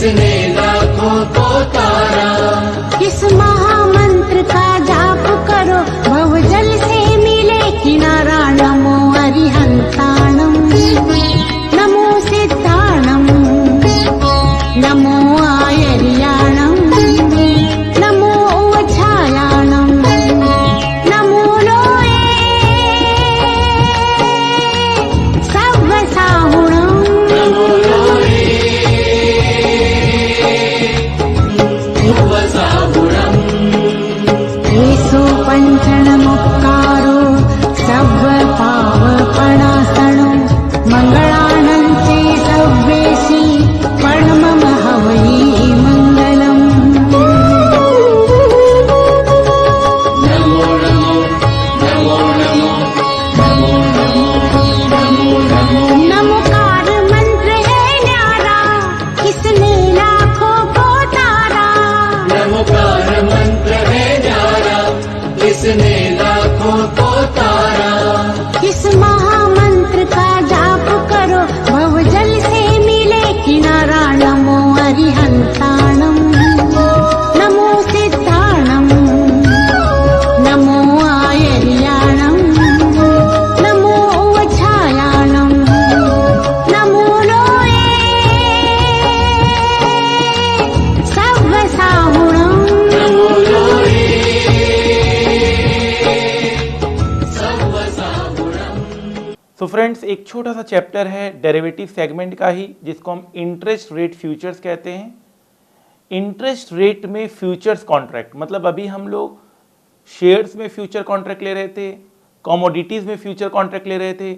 किसने लाखों को तारा। किस महामंत्र का जाप करो भवजल से मिले किनारा। नमो अरिहंताणम नमो सिद्धाणम नमो आयर्याणम नमो उवछायाणम नमो लोये सव्वसाहुणम नमो लोये उवसाहुणम्। येषु पञ्चणमुक्कारो सव्वपावपणासनो मङ्गलानन्ते सव्वेसि पर्णमः वै मङ्गलम्। नमो नमो नमो नमो नमो नमो नमो नमो। नमोकार मंत्र है न्यारा किसने लाखों को तारा। नमोकार मंत्र है न्यारा किसने लाखों को तारा। किस महामंत्र का जाप करो भवजल से मिले किनारा। नमो अरिहंताणम नमो सिद्धाणम नमो आयर्याणम नमो उवछायाणम नमो लोये सव्वसाहुणम। नमो लोये सव्वसाहुणम्। सो फ्रेंड्स, एक छोटा सा चैप्टर है डेरिवेटिव सेगमेंट का ही, जिसको हम इंटरेस्ट रेट फ्यूचर्स कहते हैं। इंटरेस्ट रेट में फ्यूचर्स कॉन्ट्रैक्ट, मतलब अभी हम लोग शेयर्स में फ्यूचर कॉन्ट्रैक्ट ले रहे थे, कमोडिटीज़ में फ्यूचर कॉन्ट्रैक्ट ले रहे थे,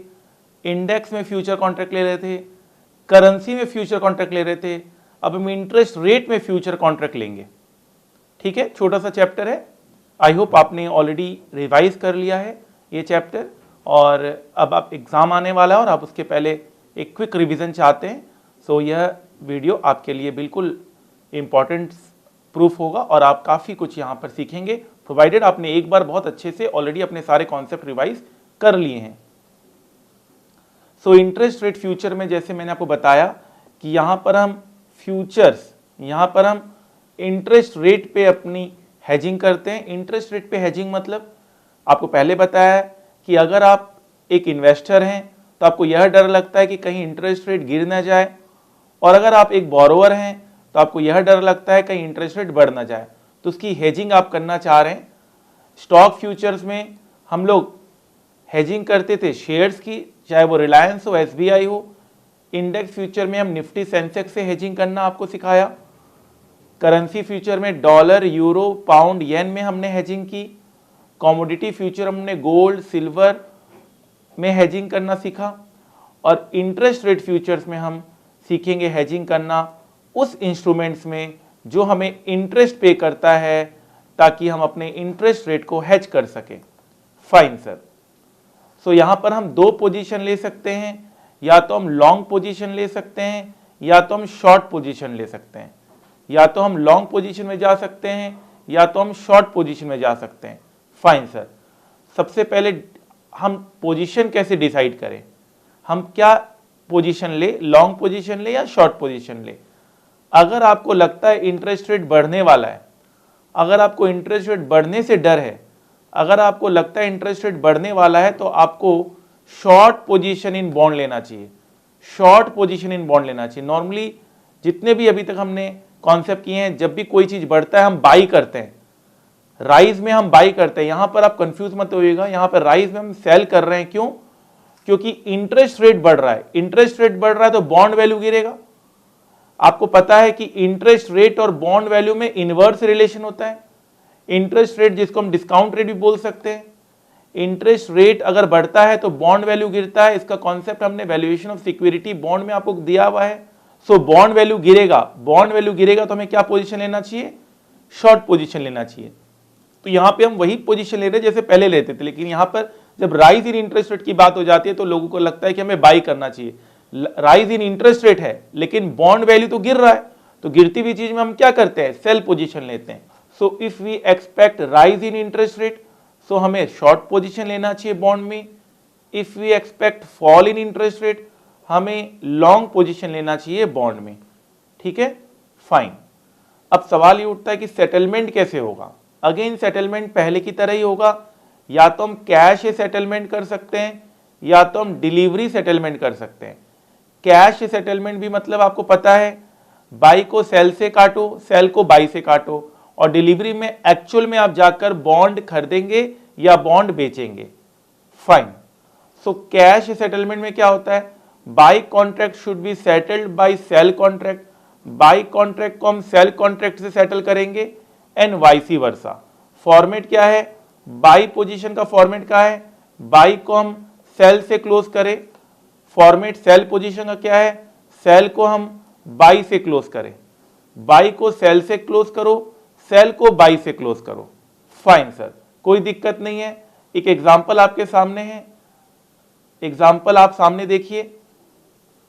इंडेक्स में फ्यूचर कॉन्ट्रैक्ट ले रहे थे, करेंसी में फ्यूचर कॉन्ट्रैक्ट ले रहे थे। अब हम इंटरेस्ट रेट में फ्यूचर कॉन्ट्रैक्ट लेंगे। ठीक है, छोटा सा चैप्टर है। आई होप आपने ऑलरेडी रिवाइज कर लिया है ये चैप्टर, और अब आप एग्ज़ाम आने वाला है और आप उसके पहले एक क्विक रिवीजन चाहते हैं, सो यह वीडियो आपके लिए बिल्कुल इम्पॉर्टेंट प्रूफ होगा और आप काफ़ी कुछ यहाँ पर सीखेंगे, प्रोवाइडेड आपने एक बार बहुत अच्छे से ऑलरेडी अपने सारे कॉन्सेप्ट रिवाइज कर लिए हैं। सो इंटरेस्ट रेट फ्यूचर में जैसे मैंने आपको बताया कि यहाँ पर हम फ्यूचर्स, यहाँ पर हम इंटरेस्ट रेट पे अपनी हेजिंग करते हैं। इंटरेस्ट रेट पे हेजिंग मतलब आपको पहले बताया है कि अगर आप एक इन्वेस्टर हैं तो आपको यह डर लगता है कि कहीं इंटरेस्ट रेट गिर ना जाए, और अगर आप एक बोरोवर हैं तो आपको यह डर लगता है कहीं इंटरेस्ट रेट बढ़ ना जाए, तो उसकी हेजिंग आप करना चाह रहे हैं। स्टॉक फ्यूचर्स में हम लोग हेजिंग करते थे शेयर्स की, चाहे वो रिलायंस हो, एसबीआई हो। इंडेक्स फ्यूचर में हम निफ्टी सेंसेक्स से हेजिंग करना आपको सिखाया। करेंसी फ्यूचर में डॉलर, यूरो, पाउंड, येन में हमने हेजिंग की। कमोडिटी फ्यूचर हमने गोल्ड, सिल्वर में हेजिंग करना सीखा। और इंटरेस्ट रेट फ्यूचर्स में हम सीखेंगे हेजिंग करना उस इंस्ट्रूमेंट्स में जो हमें इंटरेस्ट पे करता है, ताकि हम अपने इंटरेस्ट रेट को हेज कर सकें। Fine sir. सो यहाँ पर हम दो पोजीशन ले सकते हैं, या तो हम लॉन्ग पोजीशन ले सकते हैं या तो हम शॉर्ट पोजीशन ले सकते हैं। या तो हम लॉन्ग पोजीशन में जा सकते हैं या तो हम शॉर्ट पोजीशन में जा सकते हैं। Fine sir. सबसे पहले हम पोजीशन कैसे डिसाइड करें, हम क्या पोजीशन ले, लॉन्ग पोजीशन ले या शॉर्ट पोजीशन ले। अगर आपको लगता है इंटरेस्ट रेट बढ़ने वाला है, अगर आपको इंटरेस्ट रेट बढ़ने से डर है, अगर आपको लगता है इंटरेस्ट रेट बढ़ने वाला है, तो आपको शॉर्ट पोजीशन इन बॉन्ड लेना चाहिए। शॉर्ट पोजीशन इन बॉन्ड लेना चाहिए। नॉर्मली जितने भी अभी तक हमने कॉन्सेप्ट किए हैं, जब भी कोई चीज बढ़ता है हम बाई करते हैं, राइज में हम बाई करते हैं। यहां पर आप कंफ्यूज मत होइएगा, यहां पर राइज में हम सेल कर रहे हैं। क्यों? क्योंकि इंटरेस्ट रेट बढ़ रहा है। इंटरेस्ट रेट बढ़ रहा है तो बॉन्ड वैल्यू गिरेगा। आपको पता है कि इंटरेस्ट रेट और बॉन्ड वैल्यू में इनवर्स रिलेशन होता है। इंटरेस्ट रेट, जिसको हम डिस्काउंट रेट भी बोल सकते हैं, इंटरेस्ट रेट अगर बढ़ता है तो बॉन्ड वैल्यू गिरता है। इसका कॉन्सेप्ट हमने वैल्यूएशन ऑफ सिक्योरिटी बॉन्ड में आपको दिया हुआ है। सो बॉन्ड वैल्यू गिरेगा, बॉन्ड वैल्यू गिरेगा तो हमें क्या पोजीशन लेना चाहिए? शॉर्ट पोजीशन लेना चाहिए। तो यहां पे हम वही पोजीशन ले रहे हैं जैसे पहले लेते थे, लेकिन यहां पर जब राइज इन इंटरेस्ट रेट की बात हो जाती है तो लोगों को लगता है कि हमें बाई करना चाहिए। राइज इन इंटरेस्ट रेट है लेकिन बॉन्ड वैल्यू तो गिर रहा है, तो गिरती हुई चीज में हम क्या करते हैं? सेल पोजीशन लेते हैं। So if we expect rise in interest rate, so हमें शॉर्ट पोजीशन लेना चाहिए बॉन्ड में। If we expect fall in interest rate, हमें लॉन्ग पोजीशन लेना चाहिए बॉन्ड में। ठीक है, फाइन। अब सवाल ये उठता है कि सेटलमेंट कैसे होगा। अगेन सेटलमेंट पहले की तरह ही होगा, या तो हम कैश से सेटलमेंट कर सकते हैं या तो हम डिलीवरी सेटलमेंट कर सकते हैं। कैश सेटलमेंट भी मतलब आपको पता है, बाई को सेल से काटो, सेल को बाई से काटो, और डिलीवरी में एक्चुअल में आप जाकर बॉन्ड खरीदेंगे या बॉन्ड बेचेंगे। फाइन। सो कैश सेटलमेंट में क्या होता है, buy contract should be settled by sell contract, buy contract को हम सेल कॉन्ट्रैक्ट से सेटल करेंगे एंड वाइसी वर्सा। फॉर्मेट क्या है, बाई पोजीशन का फॉर्मेट क्या है, बाई को हम सेल से क्लोज करें, फॉर्मेट सेल पोजीशन का क्या है, सेल को हम बाई से क्लोज करें, बाई को सेल से क्लोज करो, सेल को बाई से क्लोज करो। फाइन सर, कोई दिक्कत नहीं है। एक एग्जांपल आपके सामने है, एग्जांपल आप सामने देखिए।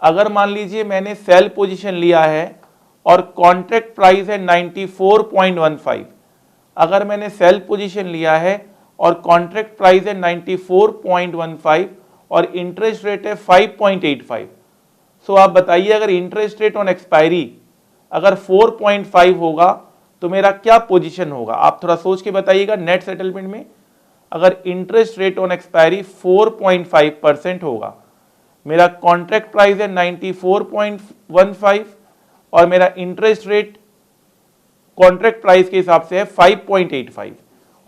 अगर मान लीजिए मैंने सेल पोजीशन लिया है और कॉन्ट्रैक्ट प्राइस है 94.15, अगर मैंने सेल पोजीशन लिया है और कॉन्ट्रैक्ट प्राइस है 94.15 और इंटरेस्ट रेट है 5.85, सो आप बताइए अगर इंटरेस्ट रेट ऑन एक्सपायरी अगर 4.5 होगा तो मेरा क्या पोजीशन होगा, आप थोड़ा सोच के बताइएगा। नेट सेटलमेंट में अगर इंटरेस्ट रेट ऑन एक्सपायरी 4.5% होगा, मेरा कॉन्ट्रैक्ट प्राइस है 94.15 और मेरा इंटरेस्ट रेट कॉन्ट्रैक्ट प्राइस के हिसाब से है 5.85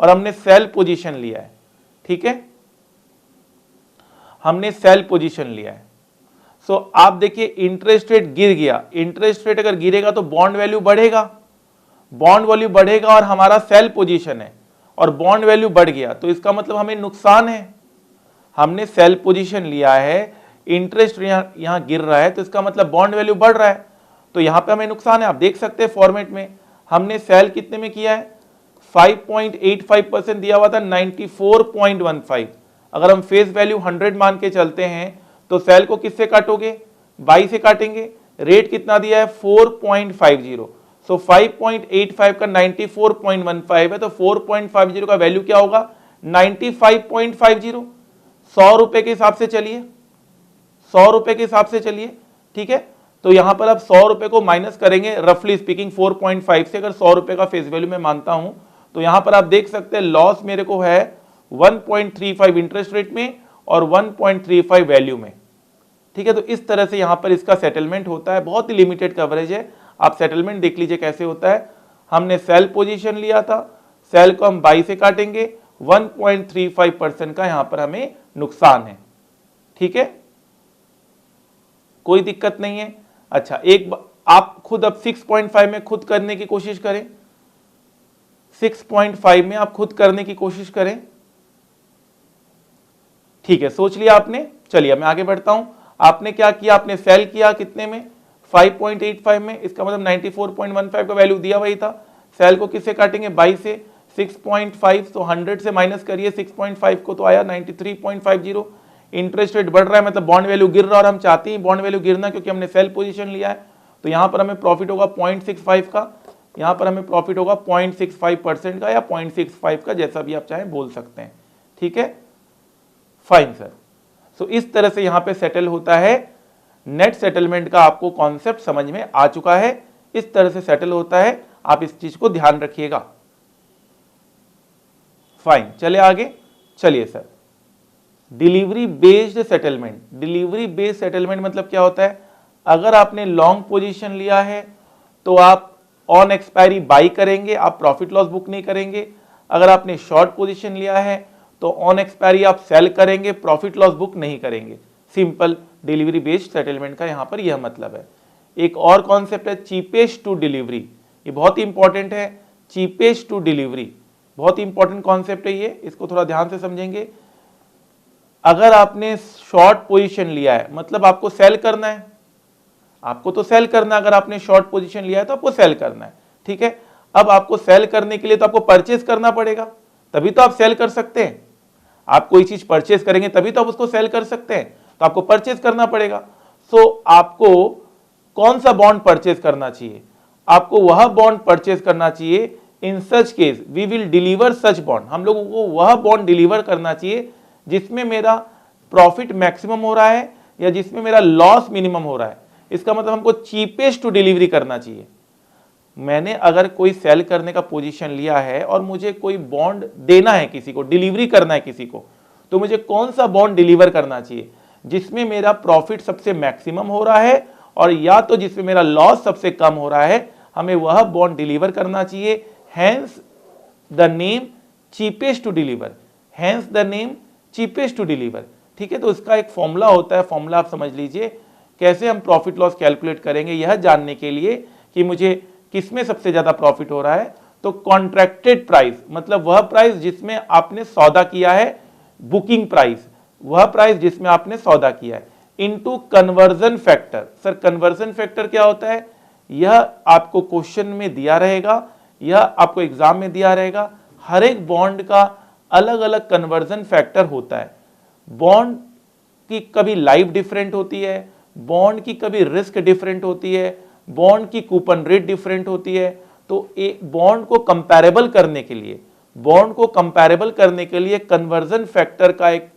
और हमने सेल पोजीशन लिया है, ठीक है, हमने सेल पोजीशन लिया है। सो आप देखिए इंटरेस्ट रेट गिर गया, इंटरेस्ट रेट अगर गिरेगा तो बॉन्ड वैल्यू बढ़ेगा, बॉन्ड वैल्यू बढ़ेगा और हमारा सेल पोजीशन है और बॉन्ड वैल्यू बढ़ गया तो इसका मतलब हमें नुकसान है। हमने सेल पोजीशन लिया है, इंटरेस्ट यहां गिर रहा है तो इसका मतलब बॉन्ड वैल्यू बढ़ रहा है, तो यहां पे हमें नुकसान है। आप देख सकते हैं फॉर्मेट में हमने सेल कितने में किया है, 5.85% दिया हुआ था 94.15। अगर हम फेस वैल्यू 100 मान के चलते हैं तो सेल को किससे काटोगे, बाई से काटेंगे। रेट कितना दिया है 4.50, सो 5.85 का 94.15 है तो 4.50 का वैल्यू क्या होगा 95.50। 100 रुपए के हिसाब से चलिए, 100 रुपए के हिसाब से चलिए, ठीक है। तो यहां पर आप 100 रुपए को माइनस करेंगे रफली स्पीकिंग 4.5 से। अगर 100 रुपए का फेस वैल्यू मैं मानता हूं तो यहां पर आप देख सकते हैं लॉस मेरे को है 1.35 इंटरेस्ट रेट में और 1.35 वैल्यू में, ठीक है। तो इस तरह से यहां पर इसका सेटलमेंट होता है, बहुत ही लिमिटेड कवरेज है। आप सेटलमेंट देख लीजिए कैसे होता है। हमने सेल पोजीशन लिया था, सेल को हम बाई से काटेंगे, 1.35% का यहां पर हमें नुकसान है, ठीक है, कोई दिक्कत नहीं है। अच्छा, एक आप खुद अब 6.5 में खुद करने की कोशिश करें, 6.5 में आप खुद करने की कोशिश करें, ठीक है, सोच लिया आपने। चलिए मैं आगे बढ़ता हूं। आपने क्या किया, आपने सेल किया कितने में 5.85 में, इसका मतलब 94.15 का वैल्यू दिया वही था। सेल को किससे काटेंगे, बाई से, 6.5 तो 100 से माइनस करिए 6.5 को तो आया 93.50। इंटरेस्ट रेट बढ़ रहा है मतलब बॉन्ड वैल्यू गिर रहा है और हम चाहते हैं बॉन्ड वैल्यू गिरना क्योंकि हमने सेल पोजीशन लिया है। तो यहां पर हमें प्रॉफिट होगा 0.65 का, यहां पर हमें प्रॉफिट होगा 0.65% का या 0.65 का, जैसा भी आप चाहें बोल सकते हैं, ठीक है, फाइन सर। सो इस तरह से यहां पे सेटल होता है। नेट सेटलमेंट का आपको कॉन्सेप्ट समझ में आ चुका है, इस तरह से सेटल होता है, आप इस चीज को ध्यान रखिएगा। फाइन, चले आगे। चलिए sir, delivery based settlement. Delivery based settlement मतलब क्या होता है, अगर आपने लॉन्ग पोजीशन लिया है तो आप ऑन एक्सपायरी बाई करेंगे, आप प्रॉफिट लॉस बुक नहीं करेंगे। अगर आपने शॉर्ट पोजीशन लिया है तो ऑन एक्सपायरी आप सेल करेंगे, प्रॉफिट लॉस बुक नहीं करेंगे। सिंपल डिलीवरी बेस्ड सेटलमेंट का यहां पर यह मतलब है। एक और कॉन्सेप्ट है चीपेस्ट टू डिलीवरी, ये बहुत ही इंपॉर्टेंट है। चीपेस्ट टू डिलीवरी बहुत ही इंपॉर्टेंट कॉन्सेप्ट है ये, इसको थोड़ा ध्यान से समझेंगे। अगर आपने शॉर्ट पोजीशन लिया है मतलब आपको सेल करना है, आपको तो सेल करना है। अगर आपने शॉर्ट पोजीशन लिया है तो आपको सेल करना है, ठीक है। अब आपको सेल करने के लिए तो आपको परचेज करना पड़ेगा, तभी तो आप सेल कर सकते हैं। आप कोई चीज परचेज करेंगे तभी तो आप उसको सेल कर सकते हैं, तो आपको परचेज करना पड़ेगा। सो आपको कौन सा बॉन्ड परचेज करना चाहिए, आपको वह बॉन्ड परचेज करना चाहिए। In such case we will deliver such bond, हम लोगों को वह बॉन्ड डिलीवर करना चाहिए जिसमें मेरा प्रॉफिट मैक्सिमम हो रहा है या जिसमें मेरा लॉस मिनिमम हो रहा है। इसका मतलब हमको चीपेस्ट टू डिलीवरी करना चाहिए। मैंने अगर कोई सेल करने का पोजीशन लिया है और मुझे कोई बॉन्ड देना है किसी को, डिलीवरी करना है किसी को, तो मुझे कौन सा बॉन्ड डिलीवर करना चाहिए जिसमें मेरा प्रॉफिट सबसे मैक्सिमम हो रहा है और या तो जिसमें मेरा लॉस सबसे कम हो रहा है, हमें वह बॉन्ड डिलीवर करना चाहिए। Hence the name cheapest to deliver, hence the name cheapest to deliver. ठीक है, तो इसका एक फॉर्मूला होता है, फॉर्मूला आप समझ लीजिए। कैसे हम प्रॉफिट लॉस कैलकुलेट करेंगे यह जानने के लिए कि मुझे किसमें सबसे ज्यादा प्रॉफिट हो रहा है, तो कॉन्ट्रैक्टेड प्राइस मतलब वह प्राइस जिसमें आपने सौदा किया है, बुकिंग प्राइस वह प्राइस जिसमें आपने सौदा किया है, into conversion factor. Sir conversion factor क्या होता है? यह आपको क्वेश्चन में दिया रहेगा, यह आपको एग्जाम में दिया रहेगा। हर एक बॉन्ड का अलग अलग कन्वर्जन फैक्टर होता है। बॉन्ड की कभी लाइफ डिफरेंट होती है, बॉन्ड की कभी रिस्क डिफरेंट होती है, बॉन्ड की कूपन रेट डिफरेंट होती है। तो एक बॉन्ड को कंपैरेबल करने के लिए, बॉन्ड को कंपैरेबल करने के लिए कन्वर्जन फैक्टर का एक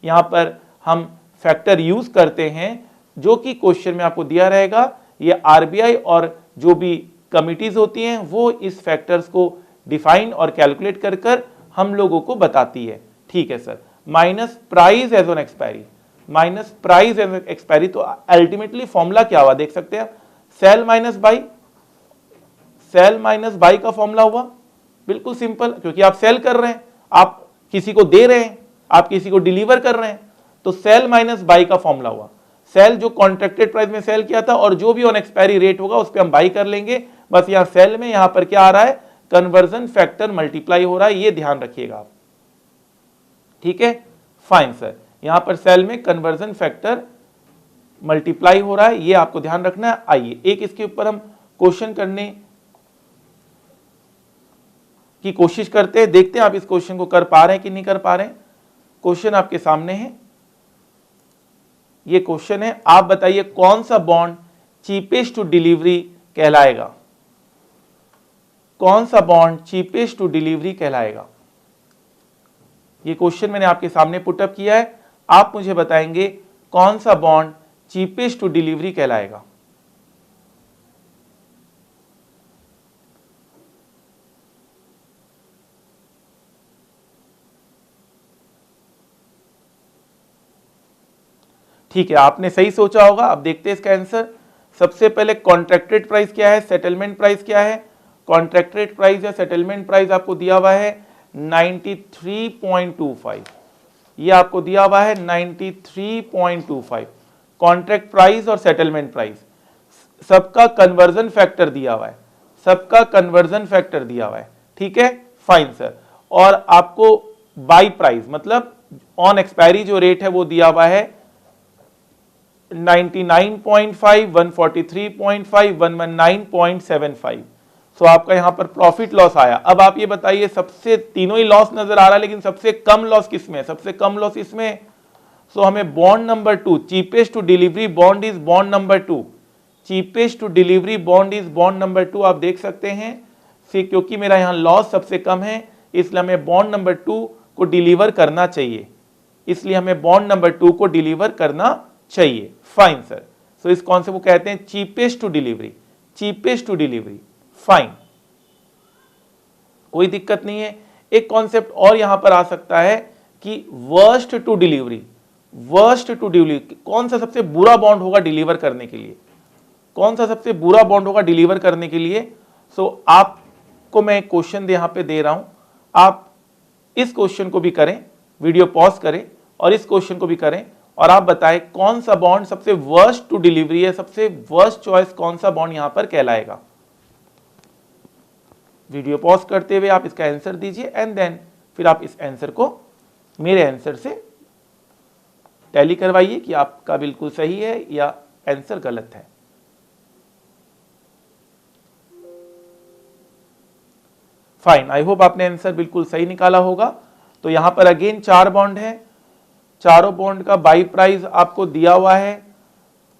यहां पर हम फैक्टर यूज करते हैं, जो कि क्वेश्चन में आपको दिया रहेगा। ये आरबीआई और जो भी कमिटीज होती हैं वो इस फैक्टर्स को डिफाइन और कैलकुलेट कर कर हम लोगों को बताती है। ठीक है sir, minus price as on expiry, minus price as on expiry. तो अल्टीमेटली फॉर्मूला क्या हुआ देख सकते हैं, sell minus buy, sell minus buy का फॉर्मूला हुआ। बिल्कुल सिंपल, क्योंकि आप सेल कर रहे हैं, आप किसी को दे रहे हैं, आप किसी को डिलीवर कर रहे हैं, तो सेल माइनस बाई का फॉर्मूला हुआ। सेल जो कॉन्ट्रैक्टेड प्राइस में सेल किया था और जो भी ऑन एक्सपायरी रेट होगा उस पर हम बाई कर लेंगे। बस यहां सेल में यहां पर क्या आ रहा है, कन्वर्जन फैक्टर मल्टीप्लाई हो रहा है, ये ध्यान रखिएगा आप। ठीक है, फाइन सर, यहां पर सेल में कन्वर्जन फैक्टर मल्टीप्लाई हो रहा है, ये आपको ध्यान रखना है। आइए एक इसके ऊपर हम क्वेश्चन करने की कोशिश करते हैं, देखते हैं आप इस क्वेश्चन को कर पा रहे हैं कि नहीं कर पा रहे हैं। क्वेश्चन आपके सामने है, ये क्वेश्चन है, आप बताइए कौन सा बॉन्ड चीपेस्ट टू डिलीवरी कहलाएगा, कौन सा बॉन्ड चीपेस्ट टू डिलीवरी कहलाएगा। ये क्वेश्चन मैंने आपके सामने पुटअप किया है, आप मुझे बताएंगे कौन सा बॉन्ड चीपेस्ट टू डिलीवरी कहलाएगा। ठीक है, आपने सही सोचा होगा। अब देखते हैं इसका आंसर। सबसे पहले कॉन्ट्रैक्टेड प्राइस क्या है, सेटलमेंट प्राइस क्या है। कॉन्ट्रैक्टेड प्राइस या सेटलमेंट प्राइस आपको दिया हुआ है 93.25, ये आपको दिया हुआ है 93.25। कॉन्ट्रैक्ट प्राइस और सेटलमेंट प्राइस सबका कन्वर्जन फैक्टर दिया हुआ है, सबका कन्वर्जन फैक्टर दिया हुआ है। ठीक है, फाइन सर। और आपको बाई प्राइस मतलब ऑन एक्सपायरी जो रेट है वो दिया हुआ है 99.5, 143.5, 119.75। सो आपका यहां पर प्रॉफिट लॉस आया। अब आप ये बताइए, सबसे तीनों ही लॉस नजर आ रहा है, लेकिन सबसे कम लॉस किसमें, सबसे कम लॉस इसमें। सो हमें bond number 2, cheapest to delivery bond is bond number 2, cheapest to delivery bond is bond number 2। आप देख सकते हैं क्योंकि मेरा यहां लॉस सबसे कम है, इसलिए हमें बॉन्ड नंबर 2 को डिलीवर करना चाहिए, इसलिए हमें बॉन्ड नंबर 2 को डिलीवर करना चाहिए। फाइन सर, सो इस कॉन्सेप्ट को कहते हैं cheapest to delivery, cheapest to delivery. Fine, कोई दिक्कत नहीं है। एक कॉन्सेप्ट और यहां पर आ सकता है कि worst to delivery, worst to delivery, कौन सा सबसे बुरा बॉन्ड होगा डिलीवर करने के लिए, कौन सा सबसे बुरा बॉन्ड होगा डिलीवर करने के लिए। सो आपको मैं एक क्वेश्चन यहां पे दे रहा हूं, आप इस क्वेश्चन को भी करें, वीडियो पॉज करें और इस क्वेश्चन को भी करें और आप बताएं कौन सा बॉन्ड सबसे वर्स्ट टू डिलीवरी है, सबसे वर्स्ट चॉइस कौन सा बॉन्ड यहां पर कहलाएगा। वीडियो पॉज करते हुए आप इसका आंसर दीजिए एंड देन फिर आप इस आंसर को मेरे आंसर से टैली करवाइए कि आपका बिल्कुल सही है या आंसर गलत है। फाइन, आई होप आपने आंसर बिल्कुल सही निकाला होगा। तो यहां पर अगेन 4 बॉन्ड है, चारों बॉन्ड का बाई प्राइस आपको दिया हुआ है,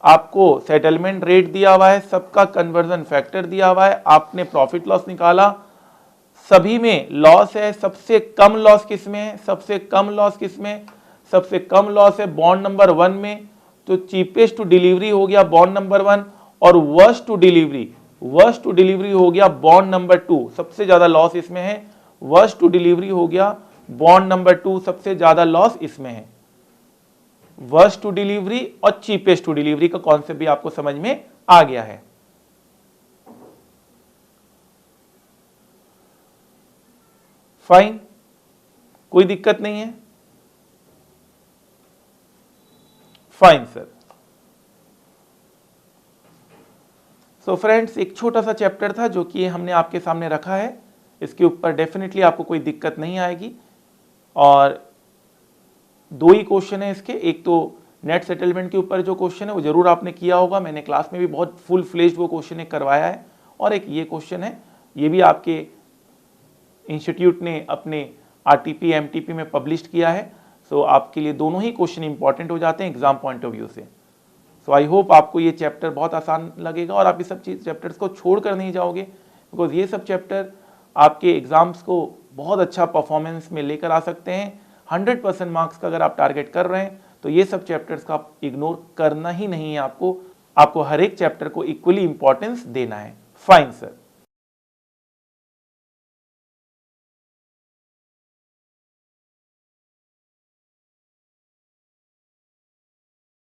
आपको सेटलमेंट रेट दिया हुआ है, सबका कन्वर्जन फैक्टर दिया हुआ है, आपने प्रॉफिट लॉस निकाला, सभी में लॉस है। सबसे कम लॉस किसमें है, सबसे कम लॉस किसमें, सबसे कम लॉस है बॉन्ड नंबर 1 में। तो चीपेस्ट टू डिलीवरी हो गया बॉन्ड नंबर 1 और worst to delivery, worst to delivery हो गया बॉन्ड नंबर 2, सबसे ज्यादा लॉस इसमें है। वर्स्ट टू डिलीवरी हो गया बॉन्ड नंबर 2, सबसे ज्यादा लॉस इसमें है। वर्स्ट टू डिलीवरी और चीपेस्ट टू डिलीवरी का कॉन्सेप्ट भी आपको समझ में आ गया है। फाइन, कोई दिक्कत नहीं है। Fine sir. सो फ्रेंड्स, एक छोटा सा चैप्टर था जो कि हमने आपके सामने रखा है। इसके ऊपर डेफिनेटली आपको कोई दिक्कत नहीं आएगी। और 2 ही क्वेश्चन है इसके। एक तो नेट सेटलमेंट के ऊपर जो क्वेश्चन है वो जरूर आपने किया होगा, मैंने क्लास में भी बहुत फुल फ्लेज्ड वो क्वेश्चन एक करवाया है। और एक ये क्वेश्चन है, ये भी आपके इंस्टीट्यूट ने अपने आरटीपी एमटीपी में पब्लिश किया है। सो आपके लिए दोनों ही क्वेश्चन इंपॉर्टेंट हो जाते हैं एग्जाम पॉइंट ऑफ व्यू से। सो आई होप आपको ये चैप्टर बहुत आसान लगेगा और आप ये सब चैप्टर्स को छोड़ कर नहीं जाओगे, बिकॉज ये सब चैप्टर आपके एग्जाम्स को बहुत अच्छा परफॉर्मेंस में लेकर आ सकते हैं। 100% मार्क्स का अगर आप टारगेट कर रहे हैं तो ये सब चैप्टर्स का आप इग्नोर करना ही नहीं है। आपको हर एक चैप्टर को इक्वली इंपॉर्टेंस देना है। Fine sir.